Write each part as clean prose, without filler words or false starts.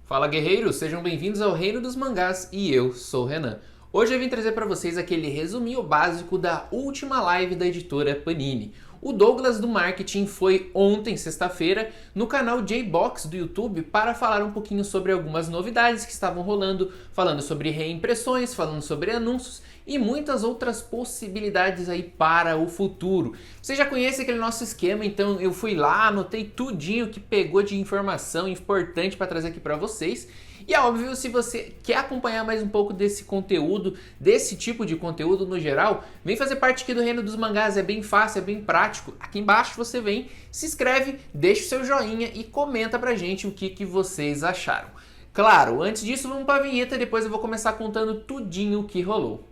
Fala guerreiros, sejam bem-vindos ao Reino dos Mangás e eu sou o Renan. Hoje eu vim trazer para vocês aquele resuminho básico da última live da editora Panini. O Douglas do Marketing foi ontem, sexta-feira, no canal J-Box do YouTube para falar um pouquinho sobre algumas novidades que estavam rolando, falando sobre reimpressões, falando sobre anúncios e muitas outras possibilidades aí para o futuro. Você já conhece aquele nosso esquema, então eu fui lá, anotei tudinho que pegou de informação importante para trazer aqui para vocês. E é óbvio, se você quer acompanhar mais um pouco desse conteúdo, desse tipo de conteúdo no geral, vem fazer parte aqui do Reino dos Mangás, é bem fácil, é bem prático. Aqui embaixo você vem, se inscreve, deixa o seu joinha e comenta pra gente o que vocês acharam. Claro, antes disso vamos pra vinheta e depois eu vou começar contando tudinho o que rolou.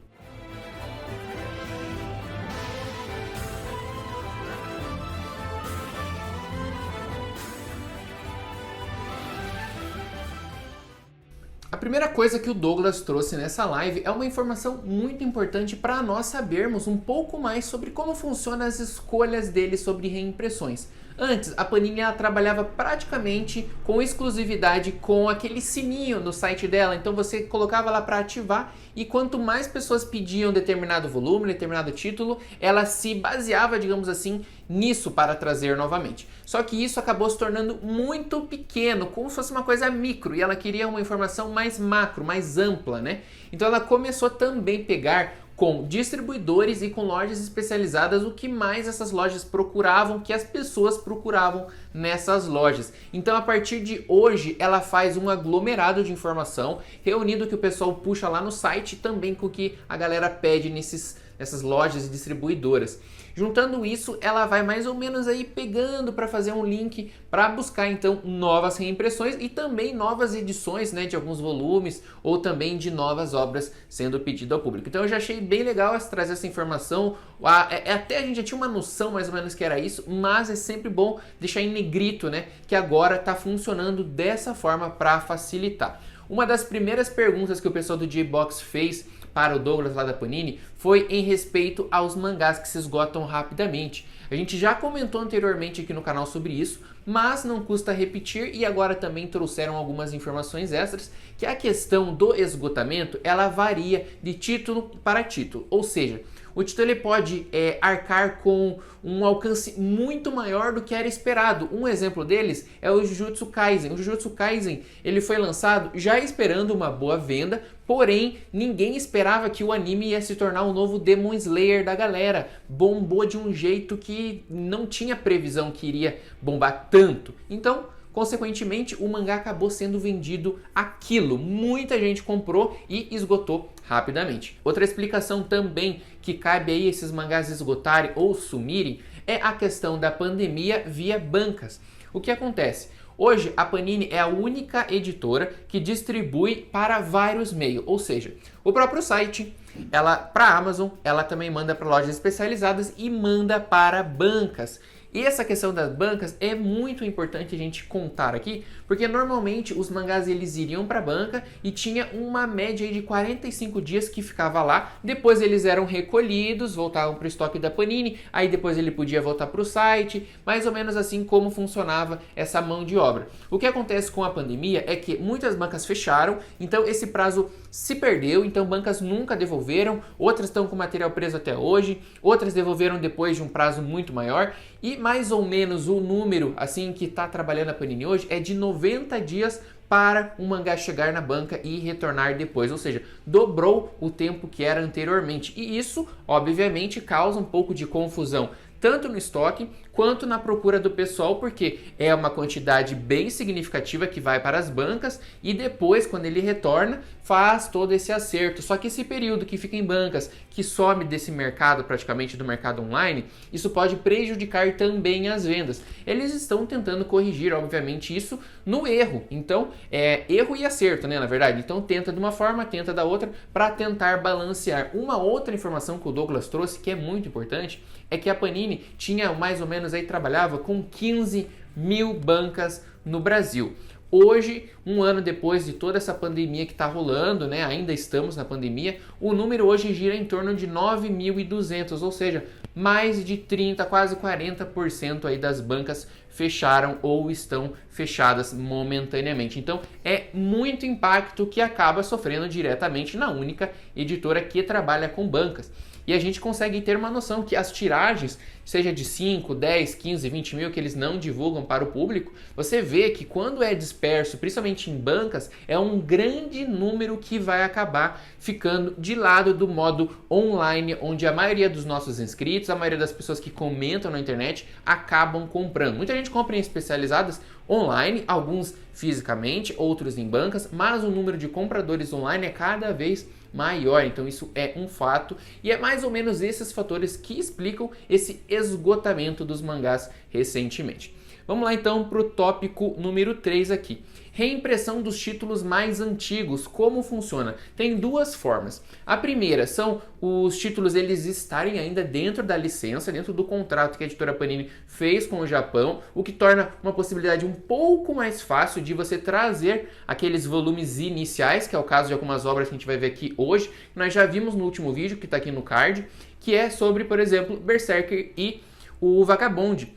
A primeira coisa que o Douglas trouxe nessa live é uma informação muito importante para nós sabermos um pouco mais sobre como funcionam as escolhas dele sobre reimpressões. Antes, a Panini ela trabalhava praticamente com exclusividade com aquele sininho no site dela, então você colocava lá para ativar e quanto mais pessoas pediam determinado volume, determinado título, ela se baseava, digamos assim, nisso para trazer novamente. Só que isso acabou se tornando muito pequeno, como se fosse uma coisa micro, e ela queria uma informação mais macro, mais ampla, né? Então ela começou também a pegar com distribuidores e com lojas especializadas, o que mais essas lojas procuravam, que as pessoas procuravam nessas lojas. Então, a partir de hoje, ela faz um aglomerado de informação, reunindo o que o pessoal puxa lá no site, também com o que a galera pede nessas lojas e distribuidoras. Juntando isso, ela vai mais ou menos aí pegando para fazer um link para buscar então novas reimpressões e também novas edições, né, de alguns volumes ou também de novas obras sendo pedido ao público. Então eu já achei bem legal trazer essa informação. Até a gente já tinha uma noção mais ou menos que era isso, mas é sempre bom deixar em negrito, né, que agora está funcionando dessa forma para facilitar. Uma das primeiras perguntas que o pessoal do J-Box fez para o Douglas lá da Panini foi em respeito aos mangás que se esgotam rapidamente. A gente já comentou anteriormente aqui no canal sobre isso, mas não custa repetir e agora também trouxeram algumas informações extras, que a questão do esgotamento ela varia de título para título, ou seja, o título ele pode arcar com um alcance muito maior do que era esperado. Um exemplo deles é o Jujutsu Kaisen. O Jujutsu Kaisen ele foi lançado já esperando uma boa venda, porém ninguém esperava que o anime ia se tornar o novo Demon Slayer da galera. Bombou de um jeito que não tinha previsão que iria bombar tanto. Então, consequentemente, o mangá acabou sendo vendido aquilo. Muita gente comprou e esgotou rapidamente. Outra explicação também que cabe aí esses mangás esgotarem ou sumirem é a questão da pandemia via bancas. O que acontece? Hoje a Panini é a única editora que distribui para vários meios, ou seja, o próprio site, ela para a Amazon, ela também manda para lojas especializadas e manda para bancas. E essa questão das bancas é muito importante a gente contar aqui, porque normalmente os mangás eles iriam para a banca e tinha uma média de 45 dias que ficava lá, depois eles eram recolhidos, voltavam para o estoque da Panini, aí depois ele podia voltar para o site, mais ou menos assim como funcionava essa mão de obra. O que acontece com a pandemia é que muitas bancas fecharam, então esse prazo se perdeu, então bancas nunca devolveram, outras estão com material preso até hoje, outras devolveram depois de um prazo muito maior e mais ou menos o número assim que está trabalhando a Panini hoje é de 90 dias para um mangá chegar na banca e retornar depois, ou seja, dobrou o tempo que era anteriormente. E isso, obviamente, causa um pouco de confusão, tanto no estoque quanto na procura do pessoal, porque é uma quantidade bem significativa que vai para as bancas e depois, quando ele retorna, faz todo esse acerto. Só que esse período que fica em bancas, que some desse mercado, praticamente do mercado online, isso pode prejudicar também as vendas. Eles estão tentando corrigir, obviamente, isso no erro. Então, é erro e acerto, né, na verdade? Então, tenta de uma forma, tenta da outra, para tentar balancear. Uma outra informação que o Douglas trouxe, que é muito importante, é que a Panini tinha mais ou menos aí, trabalhava com 15 mil bancas no Brasil. Hoje, um ano depois de toda essa pandemia que está rolando, né, ainda estamos na pandemia, o número hoje gira em torno de 9.200, ou seja, mais de 30, quase 40% aí das bancas fecharam ou estão fechadas momentaneamente. Então, é muito impacto que acaba sofrendo diretamente na única editora que trabalha com bancas. E a gente consegue ter uma noção que as tiragens, seja de 5, 10, 15, 20 mil, que eles não divulgam para o público, você vê que quando é disperso, principalmente em bancas, é um grande número que vai acabar ficando de lado do modo online, onde a maioria dos nossos inscritos, a maioria das pessoas que comentam na internet, acabam comprando. Muita gente compra em especializadas online, alguns fisicamente, outros em bancas, mas o número de compradores online é cada vez maior, então isso é um fato e é mais ou menos esses fatores que explicam esse esgotamento dos mangás recentemente. Vamos lá então para o tópico número 3 aqui. Reimpressão dos títulos mais antigos, como funciona? Tem duas formas. A primeira são os títulos eles estarem ainda dentro da licença, dentro do contrato que a editora Panini fez com o Japão, o que torna uma possibilidade um pouco mais fácil de você trazer aqueles volumes iniciais, que é o caso de algumas obras que a gente vai ver aqui hoje. Nós já vimos no último vídeo, que está aqui no card, que é sobre, por exemplo, Berserker e o Vagabond.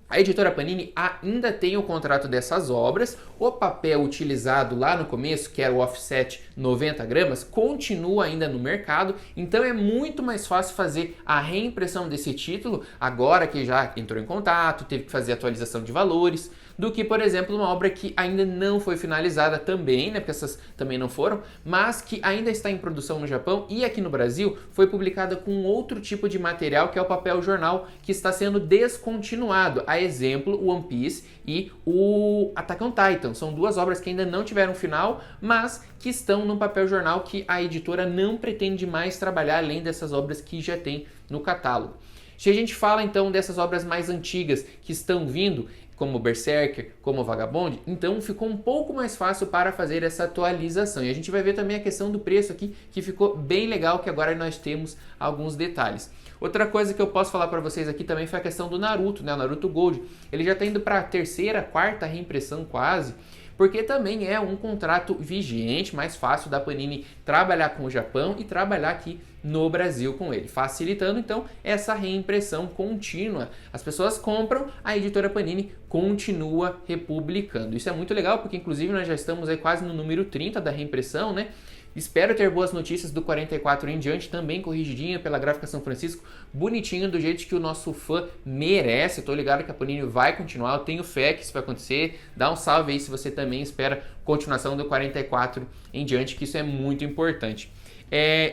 A editora Panini ainda tem o contrato dessas obras, o papel utilizado lá no começo, que era o offset 90 gramas, continua ainda no mercado, então é muito mais fácil fazer a reimpressão desse título, agora que já entrou em contato, teve que fazer atualização de valores, do que, por exemplo, uma obra que ainda não foi finalizada também, né, porque essas também não foram, mas que ainda está em produção no Japão e aqui no Brasil foi publicada com outro tipo de material, que é o papel jornal, que está sendo descontinuado. A exemplo, One Piece e o Attack on Titan. São duas obras que ainda não tiveram final, mas que estão no papel jornal que a editora não pretende mais trabalhar, além dessas obras que já tem no catálogo. Se a gente fala então dessas obras mais antigas que estão vindo, como Berserker, como Vagabond, então ficou um pouco mais fácil para fazer essa atualização. E a gente vai ver também a questão do preço aqui, que ficou bem legal, que agora nós temos alguns detalhes. Outra coisa que eu posso falar para vocês aqui também foi a questão do Naruto, né? O Naruto Gold. Ele já está indo para a terceira, quarta reimpressão quase, porque também é um contrato vigente, mais fácil da Panini trabalhar com o Japão e trabalhar aqui no Brasil com ele, facilitando então essa reimpressão contínua. As pessoas compram, a editora Panini continua republicando. Isso é muito legal, porque inclusive nós já estamos aí quase no número 30 da reimpressão, né? Espero ter boas notícias do 44 em diante, também corrigidinha pela Gráfica São Francisco, bonitinho, do jeito que o nosso fã merece. Tô ligado que a Panini vai continuar, eu tenho fé que isso vai acontecer. Dá um salve aí se você também espera continuação do 44 em diante, que isso é muito importante.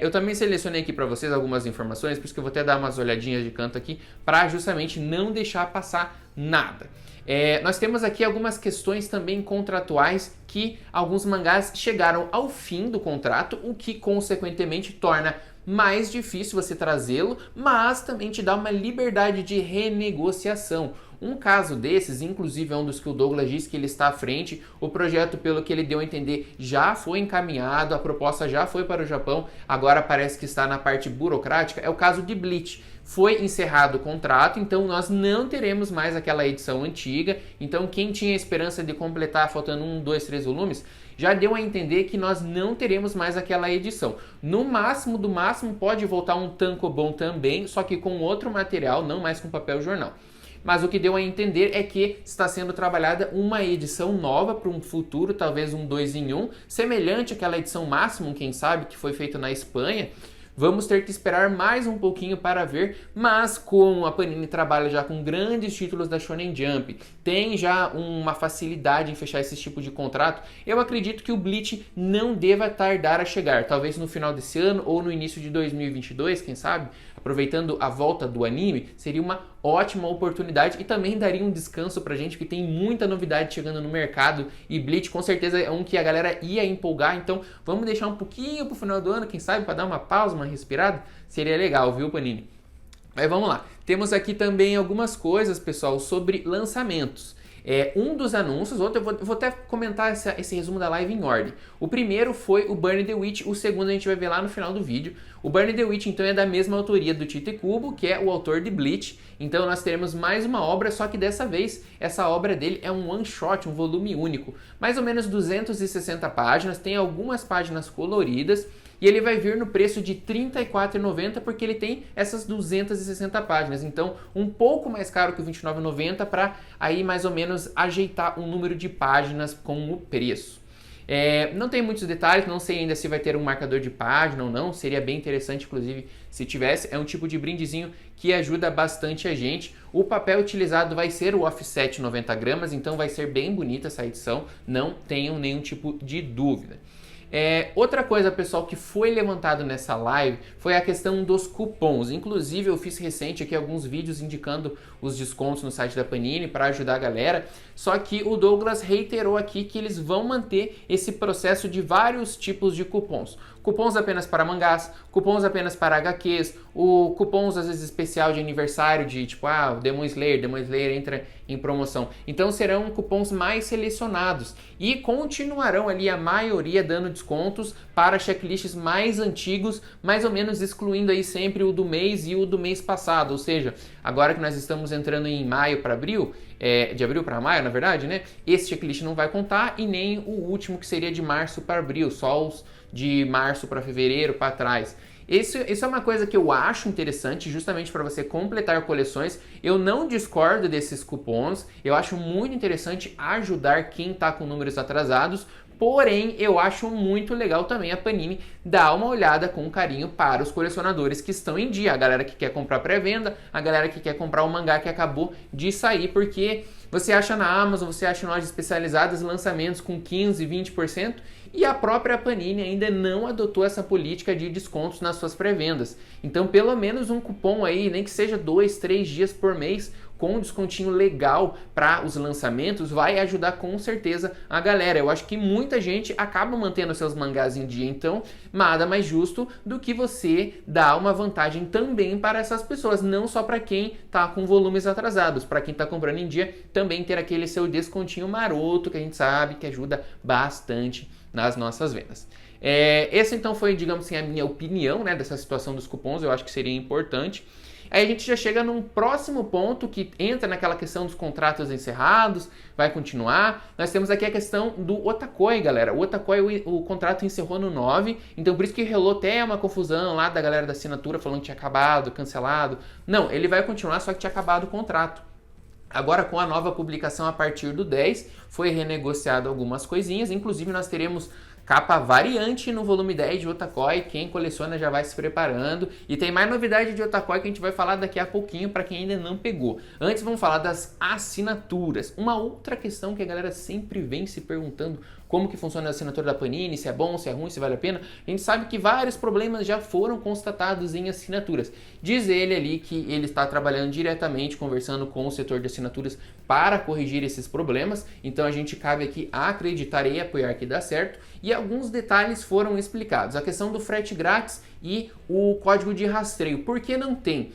Eu também selecionei aqui para vocês algumas informações, por isso que eu vou até dar umas olhadinhas de canto aqui, para justamente não deixar passar nada. Nós temos aqui algumas questões também contratuais que alguns mangás chegaram ao fim do contrato, o que consequentemente torna mais difícil você trazê-lo, mas também te dá uma liberdade de renegociação. Um caso desses, inclusive, é um dos que o Douglas disse que ele está à frente. O projeto, pelo que ele deu a entender, já foi encaminhado, a proposta já foi para o Japão, agora parece que está na parte burocrática. É o caso de Bleach. Foi encerrado o contrato, então nós não teremos mais aquela edição antiga. Então quem tinha esperança de completar faltando 1, 2, 3 volumes, já deu a entender que nós não teremos mais aquela edição. No máximo do máximo pode voltar um tankobon também, só que com outro material, não mais com papel jornal. Mas o que deu a entender é que está sendo trabalhada uma edição nova para um futuro, talvez um 2 em 1, semelhante àquela edição Maximum, quem sabe, que foi feita na Espanha. Vamos ter que esperar mais um pouquinho para ver, mas como a Panini trabalha já com grandes títulos da Shonen Jump, tem já uma facilidade em fechar esse tipo de contrato, eu acredito que o Bleach não deva tardar a chegar, talvez no final desse ano ou no início de 2022, quem sabe? Aproveitando a volta do anime, seria uma ótima oportunidade e também daria um descanso pra gente, porque tem muita novidade chegando no mercado e Bleach com certeza é um que a galera ia empolgar, então vamos deixar um pouquinho pro final do ano, quem sabe, para dar uma pausa, uma respirada, seria legal, viu, Panini? Mas vamos lá, temos aqui também algumas coisas, pessoal, sobre lançamentos. Um dos anúncios, outro eu vou até comentar esse resumo da live em ordem. O primeiro foi o Burn the Witch, o segundo a gente vai ver lá no final do vídeo. O Burn the Witch, então, é da mesma autoria do Tite Kubo, que é o autor de Bleach. Então nós teremos mais uma obra, só que dessa vez essa obra dele é um one shot, um volume único. Mais ou menos 260 páginas, tem algumas páginas coloridas. E ele vai vir no preço de R$ 34,90 porque ele tem essas 260 páginas. Então, um pouco mais caro que o R$ 29,90 para aí mais ou menos ajeitar o número de páginas com o preço. Não tem muitos detalhes, não sei ainda se vai ter um marcador de página ou não. Seria bem interessante, inclusive, se tivesse. É um tipo de brindezinho que ajuda bastante a gente. O papel utilizado vai ser o offset 90 gramas, então vai ser bem bonita essa edição. Não tenham nenhum tipo de dúvida. Outra coisa, pessoal, que foi levantado nessa live foi a questão dos cupons. Inclusive, eu fiz recente aqui alguns vídeos indicando os descontos no site da Panini para ajudar a galera. Só que o Douglas reiterou aqui que eles vão manter esse processo de vários tipos de cupons. Cupons apenas para mangás, cupons apenas para HQs, o cupons às vezes especial de aniversário de tipo, o Demon Slayer entra em promoção. Então serão cupons mais selecionados e continuarão ali a maioria dando descontos para checklists mais antigos, mais ou menos excluindo aí sempre o do mês e o do mês passado. Ou seja, agora que nós estamos entrando em maio para abril, de abril para maio, na verdade, né? Esse checklist não vai contar e nem o último que seria de março para abril, só os de março para fevereiro para trás. Isso é uma coisa que eu acho interessante, justamente para você completar coleções. Eu não discordo desses cupons, eu acho muito interessante ajudar quem está com números atrasados, porém eu acho muito legal também a Panini dar uma olhada com carinho para os colecionadores que estão em dia, a galera que quer comprar pré-venda, a galera que quer comprar o mangá que acabou de sair, porque você acha na Amazon, você acha em lojas especializadas lançamentos com 15%, 20%, e a própria Panini ainda não adotou essa política de descontos nas suas pré-vendas. Então, pelo menos um cupom aí, nem que seja 2, 3 dias por mês, com um descontinho legal para os lançamentos, vai ajudar com certeza a galera. Eu acho que muita gente acaba mantendo seus mangás em dia, então nada mais justo do que você dar uma vantagem também para essas pessoas, não só para quem está com volumes atrasados, para quem está comprando em dia, também ter aquele seu descontinho maroto que a gente sabe que ajuda bastante nas nossas vendas. Essa então foi, digamos assim, a minha opinião, né, dessa situação dos cupons. Eu acho que seria importante. Aí a gente já chega num próximo ponto que entra naquela questão dos contratos encerrados, vai continuar. Nós temos aqui a questão do Otakoi, galera. O Otakoi, o contrato encerrou no 9, então por isso que rolou até uma confusão lá da galera da assinatura falando que tinha acabado, cancelado. Não, ele vai continuar, só que tinha acabado o contrato. Agora, com a nova publicação a partir do 10, foi renegociado algumas coisinhas, inclusive nós teremos capa variante no volume 10 de Otakoi, quem coleciona já vai se preparando. E tem mais novidade de Otakoi que a gente vai falar daqui a pouquinho para quem ainda não pegou. Antes vamos falar das assinaturas. Uma outra questão que a galera sempre vem se perguntando, como que funciona a assinatura da Panini, se é bom, se é ruim, se vale a pena. A gente sabe que vários problemas já foram constatados em assinaturas. Diz ele ali que ele está trabalhando diretamente, conversando com o setor de assinaturas para corrigir esses problemas. Então a gente cabe aqui a acreditar e apoiar que dá certo. E alguns detalhes foram explicados. A questão do frete grátis e o código de rastreio. Por que não tem?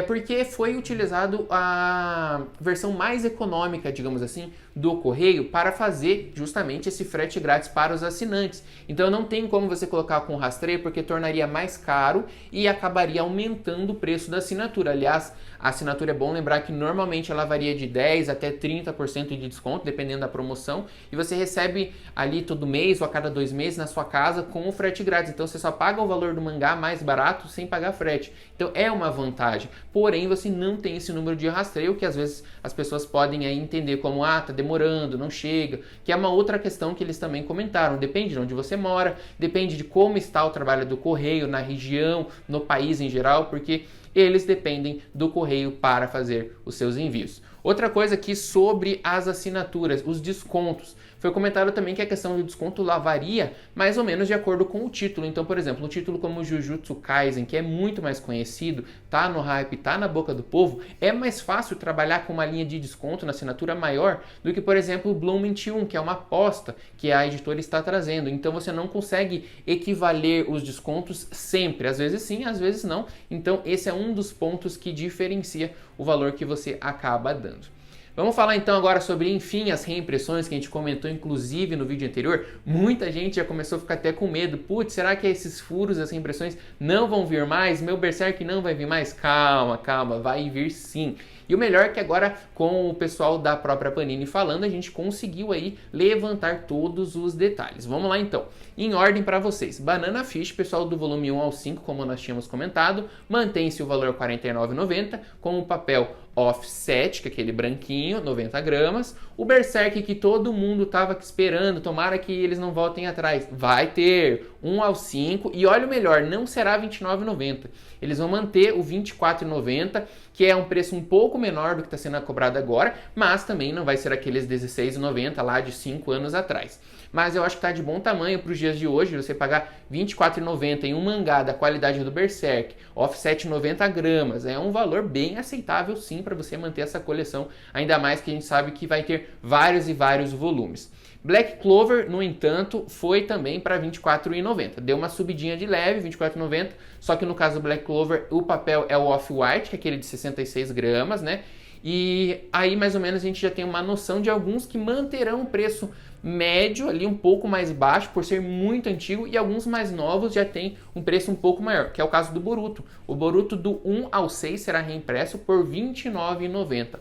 Porque foi utilizado a versão mais econômica, digamos assim, do correio para fazer justamente esse frete grátis para os assinantes. Então não tem como você colocar com rastreio porque tornaria mais caro e acabaria aumentando o preço da assinatura. Aliás, a assinatura é bom lembrar que normalmente ela varia de 10% até 30% de desconto, dependendo da promoção, e você recebe ali todo mês ou a cada 2 meses na sua casa com o frete grátis. Então você só paga o valor do mangá mais barato sem pagar frete. Então é uma vantagem. Porém, você não tem esse número de rastreio que às vezes as pessoas podem aí entender como, tá demorando, não chega, que é uma outra questão que eles também comentaram. Depende de onde você mora, depende de como está o trabalho do correio na região, no país em geral, porque eles dependem do correio para fazer os seus envios. Outra coisa aqui sobre as assinaturas, os descontos. Foi comentado também que a questão do desconto lá varia mais ou menos de acordo com o título. Então, por exemplo, um título como Jujutsu Kaisen, que é muito mais conhecido, tá no hype, tá na boca do povo, é mais fácil trabalhar com uma linha de desconto na assinatura maior do que, por exemplo, o Bloom 21, que é uma aposta que a editora está trazendo. Então, você não consegue equivaler os descontos sempre. Às vezes sim, às vezes não. Então, esse é um dos pontos que diferencia o valor que você acaba dando. Vamos falar então agora sobre, enfim, as reimpressões que a gente comentou inclusive no vídeo anterior. Muita gente já começou a ficar até com medo. Putz, será que esses furos, as reimpressões não vão vir mais? Meu Berserk não vai vir mais? Calma, calma, vai vir sim. E o melhor é que agora, com o pessoal da própria Panini falando, a gente conseguiu aí levantar todos os detalhes. Vamos lá então. Em ordem para vocês. Banana Fish, pessoal do volume 1 ao 5, como nós tínhamos comentado, mantém-se o valor R$ 49,90 com o papel offset, que é aquele branquinho, 90 gramas. O Berserk que todo mundo estava esperando, tomara que eles não voltem atrás. Vai ter 1 ao 5 e olha o melhor, não será R$ 29,90. Eles vão manter o R$ 24,90, que é um preço um pouco menor do que está sendo cobrado agora, mas também não vai ser aqueles R$ 16,90 lá de 5 anos atrás. Mas eu acho que está de bom tamanho para os dias de hoje, você pagar R$ 24,90 em um mangá da qualidade do Berserk, offset 90 gramas, é um valor bem aceitável sim para você manter essa coleção, ainda mais que a gente sabe que vai ter vários e vários volumes. Black Clover, no entanto, foi também para R$ 24,90. Deu uma subidinha de leve, R$ 24,90, só que no caso do Black Clover, o papel é o Off-White, que é aquele de 66 gramas, né? E aí, mais ou menos, a gente já tem uma noção de alguns que manterão o preço médio, ali um pouco mais baixo, por ser muito antigo, e alguns mais novos já tem um preço um pouco maior, que é o caso do Boruto. O Boruto do 1 ao 6 será reimpresso por R$ 29,90.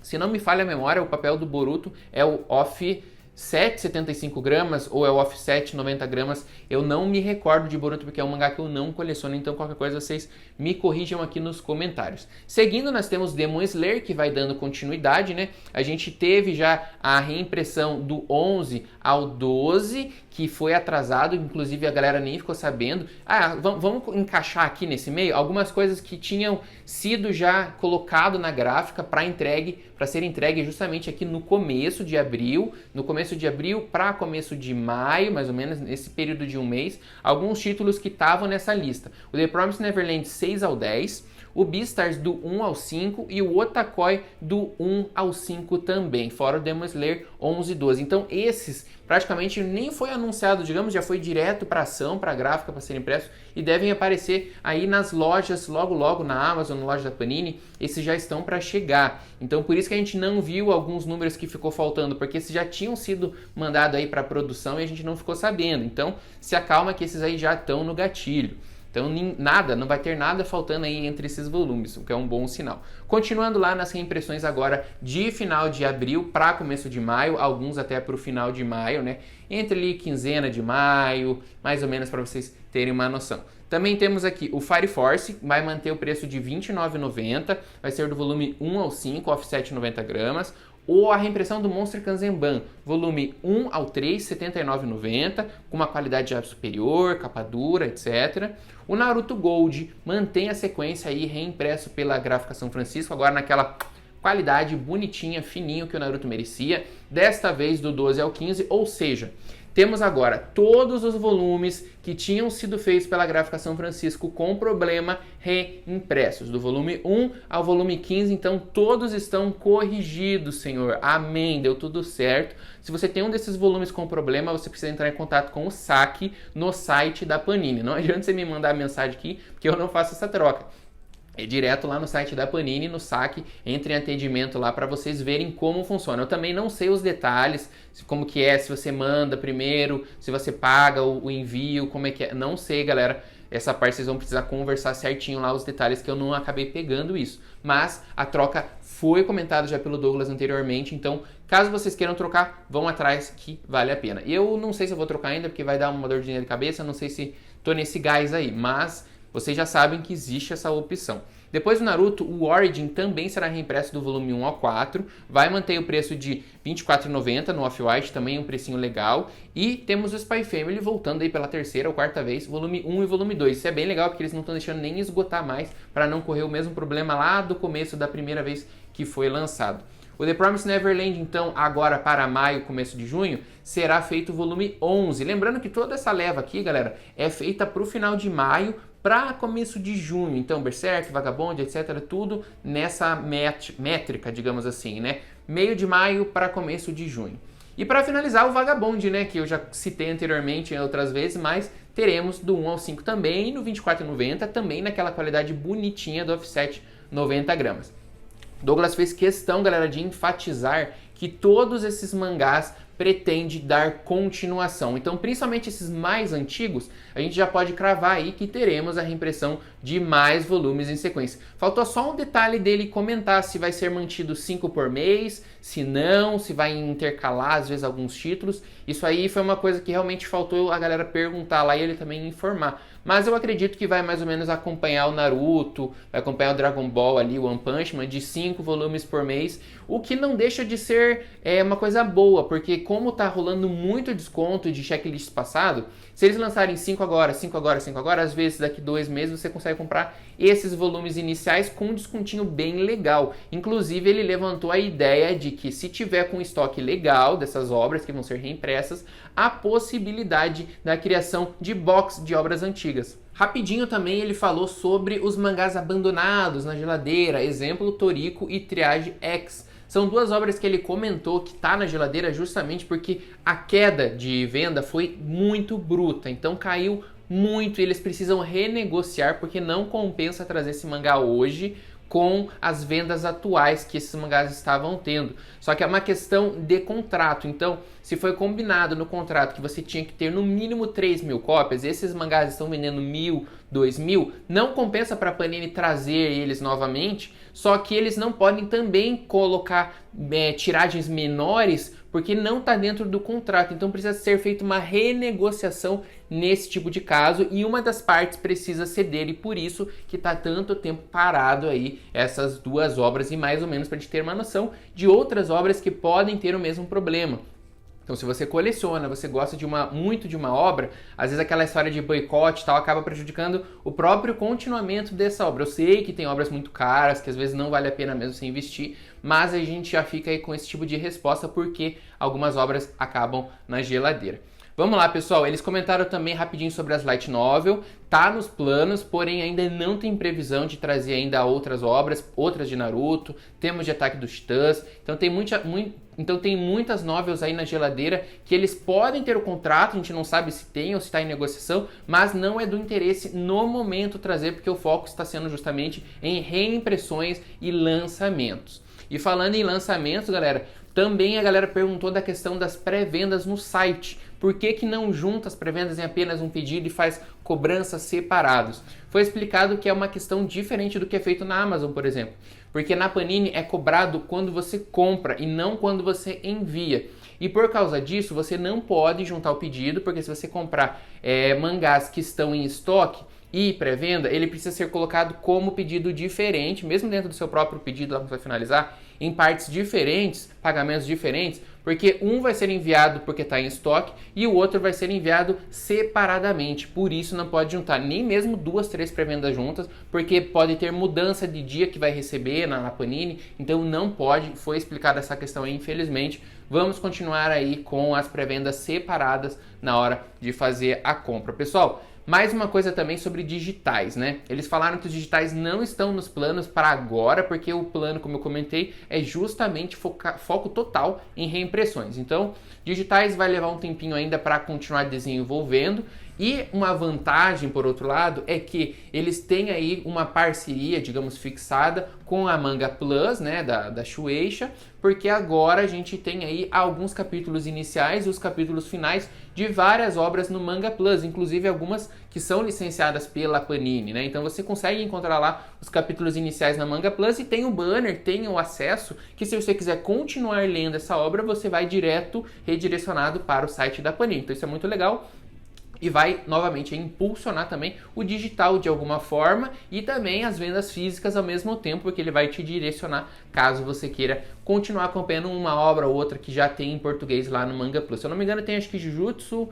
Se não me falha a memória, o papel do Boruto é o Off 7,75 gramas ou é o offset 90 gramas, eu não me recordo de Boruto porque é um mangá que eu não coleciono, então qualquer coisa vocês me corrijam aqui nos comentários. Seguindo, nós temos Demon Slayer, que vai dando continuidade, né? A gente teve já a reimpressão do 11 ao 12, que foi atrasado, inclusive a galera nem ficou sabendo. Vamos encaixar aqui nesse meio algumas coisas que tinham sido já colocado na gráfica para ser entregue justamente aqui no começo de abril, para começo de maio, mais ou menos, nesse período de um mês, alguns títulos que estavam nessa lista. O The Promised Neverland 6 ao 10, o Beastars do 1 ao 5 e o Otakoi do 1 ao 5 também, fora o Demon Slayer 11 e 12. Então esses praticamente nem foi anunciado, digamos, já foi direto para ação, para gráfica, para ser impresso e devem aparecer aí nas lojas logo logo, na Amazon, na loja da Panini, esses já estão para chegar. Então por isso que a gente não viu alguns números que ficou faltando, porque esses já tinham sido mandados aí para produção e a gente não ficou sabendo. Então se acalma que esses aí já estão no gatilho. Então não vai ter nada faltando aí entre esses volumes, o que é um bom sinal. Continuando lá nas reimpressões agora de final de abril para começo de maio, alguns até para o final de maio, né? Entre ali quinzena de maio, mais ou menos para vocês terem uma noção. Também temos aqui o Fire Force, vai manter o preço de R$ 29,90, vai ser do volume 1 ao 5, offset 90 gramas. Ou a reimpressão do Monster Kanzenban, volume 1 ao 3, R$ 79,90, com uma qualidade já superior, capa dura, etc. O Naruto Gold mantém a sequência aí reimpresso pela Gráfica São Francisco, agora naquela qualidade bonitinha, fininho que o Naruto merecia, desta vez do 12 ao 15, ou seja, temos agora todos os volumes que tinham sido feitos pela Gráfica São Francisco com problema reimpressos, do volume 1 ao volume 15, então todos estão corrigidos, Senhor. Amém, deu tudo certo. Se você tem um desses volumes com problema, você precisa entrar em contato com o saque no site da Panini. Não adianta você me mandar mensagem aqui, porque eu não faço essa troca. É direto lá no site da Panini, no saque, entre em atendimento lá para vocês verem como funciona. Eu também não sei os detalhes, como que é, se você manda primeiro, se você paga o envio, como é que é. Não sei, galera. Essa parte vocês vão precisar conversar certinho lá os detalhes, que eu não acabei pegando isso. Mas a troca foi comentada já pelo Douglas anteriormente, então caso vocês queiram trocar, vão atrás que vale a pena. Eu não sei se eu vou trocar ainda, porque vai dar uma dor de cabeça, não sei se tô nesse gás aí, mas vocês já sabem que existe essa opção. Depois do Naruto, o Origin também será reimpresso do volume 1 ao 4. Vai manter o preço de R$ 24,90 no Off-White, também um precinho legal. E temos o Spy Family voltando aí pela terceira ou quarta vez, volume 1 e volume 2. Isso é bem legal porque eles não estão deixando nem esgotar mais para não correr o mesmo problema lá do começo da primeira vez que foi lançado. O The Promised Neverland, então, agora para maio, começo de junho, será feito o volume 11. Lembrando que toda essa leva aqui, galera, é feita para o final de maio, para começo de junho. Então, Berserk, Vagabond, etc., tudo nessa métrica, digamos assim, né? Meio de maio para começo de junho. E para finalizar, o Vagabond, né? Que eu já citei anteriormente em outras vezes, mas teremos do 1 ao 5 também, no R$ 24,90, também naquela qualidade bonitinha do offset 90 gramas. Douglas fez questão, galera, de enfatizar que todos esses mangás pretende dar continuação. Então, principalmente esses mais antigos, a gente já pode cravar aí que teremos a reimpressão de mais volumes em sequência. Faltou só um detalhe dele comentar se vai ser mantido 5 por mês, se não, se vai intercalar às vezes alguns títulos. Isso aí foi uma coisa que realmente faltou a galera perguntar lá e ele também informar. Mas eu acredito que vai mais ou menos acompanhar o Naruto, vai acompanhar o Dragon Ball ali, o One Punch Man, de 5 volumes por mês, o que não deixa de ser uma coisa boa, porque como tá rolando muito desconto de checklist passado, se eles lançarem 5 agora, 5 agora, 5 agora, às vezes daqui 2 meses você consegue comprar esses volumes iniciais com um descontinho bem legal. Inclusive ele levantou a ideia de que se tiver com estoque legal dessas obras que vão ser reimpressas, a possibilidade da criação de box de obras antigas. Rapidinho também ele falou sobre os mangás abandonados na geladeira, exemplo Toriko e Triage X. São duas obras que ele comentou que tá na geladeira justamente porque a queda de venda foi muito bruta, então caiu muito e eles precisam renegociar porque não compensa trazer esse mangá hoje com as vendas atuais que esses mangás estavam tendo. Só que é uma questão de contrato, então se foi combinado no contrato que você tinha que ter no mínimo 3.000 cópias, esses mangás estão vendendo 1.000, 2.000, não compensa para a Panini trazer eles novamente, só que eles não podem também colocar tiragens menores porque não está dentro do contrato, então precisa ser feita uma renegociação nesse tipo de caso e uma das partes precisa ceder e por isso que está tanto tempo parado aí essas duas obras e mais ou menos para a gente ter uma noção de outras obras que podem ter o mesmo problema. Então, se você coleciona, você gosta muito de uma obra, às vezes aquela história de boicote e tal acaba prejudicando o próprio continuamento dessa obra. Eu sei que tem obras muito caras, que às vezes não vale a pena mesmo você investir, mas a gente já fica aí com esse tipo de resposta porque algumas obras acabam na geladeira. Vamos lá, pessoal, eles comentaram também rapidinho sobre as Light Novel, tá nos planos, porém ainda não tem previsão de trazer ainda outras obras, outras de Naruto, temos de Ataque dos Titãs, então tem muitas novels aí na geladeira que eles podem ter o contrato, a gente não sabe se tem ou se está em negociação, mas não é do interesse no momento trazer, porque o foco está sendo justamente em reimpressões e lançamentos. E falando em lançamentos, galera, também a galera perguntou da questão das pré-vendas no site. Por que não junta as pré-vendas em apenas um pedido e faz cobranças separados? Foi explicado que é uma questão diferente do que é feito na Amazon, por exemplo. Porque na Panini é cobrado quando você compra e não quando você envia. E por causa disso, você não pode juntar o pedido, porque se você comprar mangás que estão em estoque e pré-venda, ele precisa ser colocado como pedido diferente, mesmo dentro do seu próprio pedido, lá que você vai finalizar, em partes diferentes, pagamentos diferentes, porque um vai ser enviado porque está em estoque e o outro vai ser enviado separadamente. Por isso não pode juntar nem mesmo 2, 3 pré-vendas juntas, porque pode ter mudança de dia que vai receber na Panini, então não pode, foi explicada essa questão aí, infelizmente. Vamos continuar aí com as pré-vendas separadas na hora de fazer a compra. Pessoal, mais uma coisa também sobre digitais, né? Eles falaram que os digitais não estão nos planos para agora, porque o plano, como eu comentei, é justamente foco total em reimpressões. Então, digitais vai levar um tempinho ainda para continuar desenvolvendo. E uma vantagem, por outro lado, é que eles têm aí uma parceria, digamos, fixada com a Manga Plus, né, da Shueisha, porque agora a gente tem aí alguns capítulos iniciais e os capítulos finais de várias obras no Manga Plus, inclusive algumas que são licenciadas pela Panini, né? Então você consegue encontrar lá os capítulos iniciais na Manga Plus e tem o banner, tem o acesso, que se você quiser continuar lendo essa obra, você vai direto redirecionado para o site da Panini. Então isso é muito legal. E vai, novamente, impulsionar também o digital de alguma forma e também as vendas físicas ao mesmo tempo, porque ele vai te direcionar caso você queira continuar acompanhando uma obra ou outra que já tem em português lá no Manga Plus. Se eu não me engano, tem acho que Jujutsu,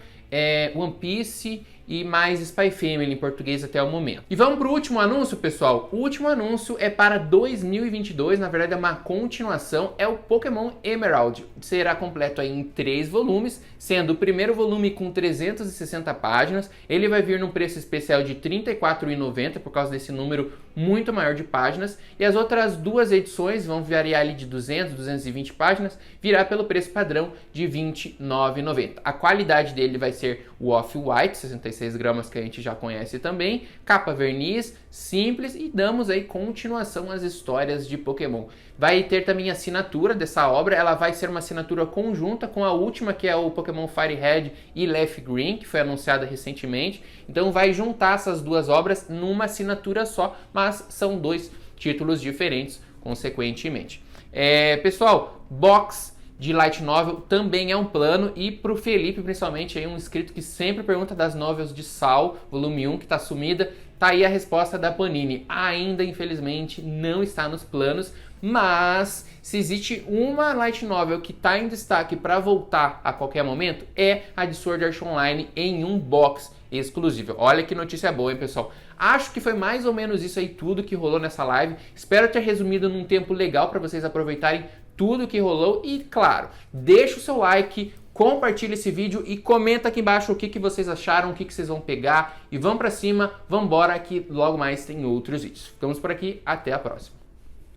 One Piece e mais Spy Family em português até o momento. E vamos para o último anúncio, pessoal. O último anúncio é para 2022, na verdade é uma continuação, é o Pokémon Emerald. Será completo aí em 3 volumes, sendo o primeiro volume com 360 páginas, ele vai vir num preço especial de R$ 34,90 por causa desse número muito maior de páginas, e as outras 2 edições vão variar ali de 200, 220 páginas, virá pelo preço padrão de R$ 29,90. A qualidade dele vai ser o Off-White, 66 gramas, que a gente já conhece também, capa verniz, simples, e damos aí continuação às histórias de Pokémon. Vai ter também a assinatura dessa obra, ela vai ser uma assinatura conjunta com a última, que é o Pokémon Fire Red e Leaf Green, que foi anunciada recentemente. Então vai juntar essas duas obras numa assinatura só, mas são dois títulos diferentes, consequentemente. Pessoal, box de Light Novel também é um plano, e pro Felipe, principalmente, aí um inscrito que sempre pergunta das novels de Sal, volume 1, que tá sumida, tá aí a resposta da Panini. Ainda, infelizmente, não está nos planos, mas se existe uma Light Novel que tá em destaque para voltar a qualquer momento, é a de Sword Art Online em um box exclusivo. Olha que notícia boa, hein, pessoal? Acho que foi mais ou menos isso aí tudo que rolou nessa live. Espero ter resumido num tempo legal para vocês aproveitarem tudo que rolou. E, claro, deixa o seu like, compartilha esse vídeo e comenta aqui embaixo o que vocês acharam, o que vocês vão pegar. E vamos pra cima, vamos embora, que logo mais tem outros vídeos. Ficamos por aqui, até a próxima.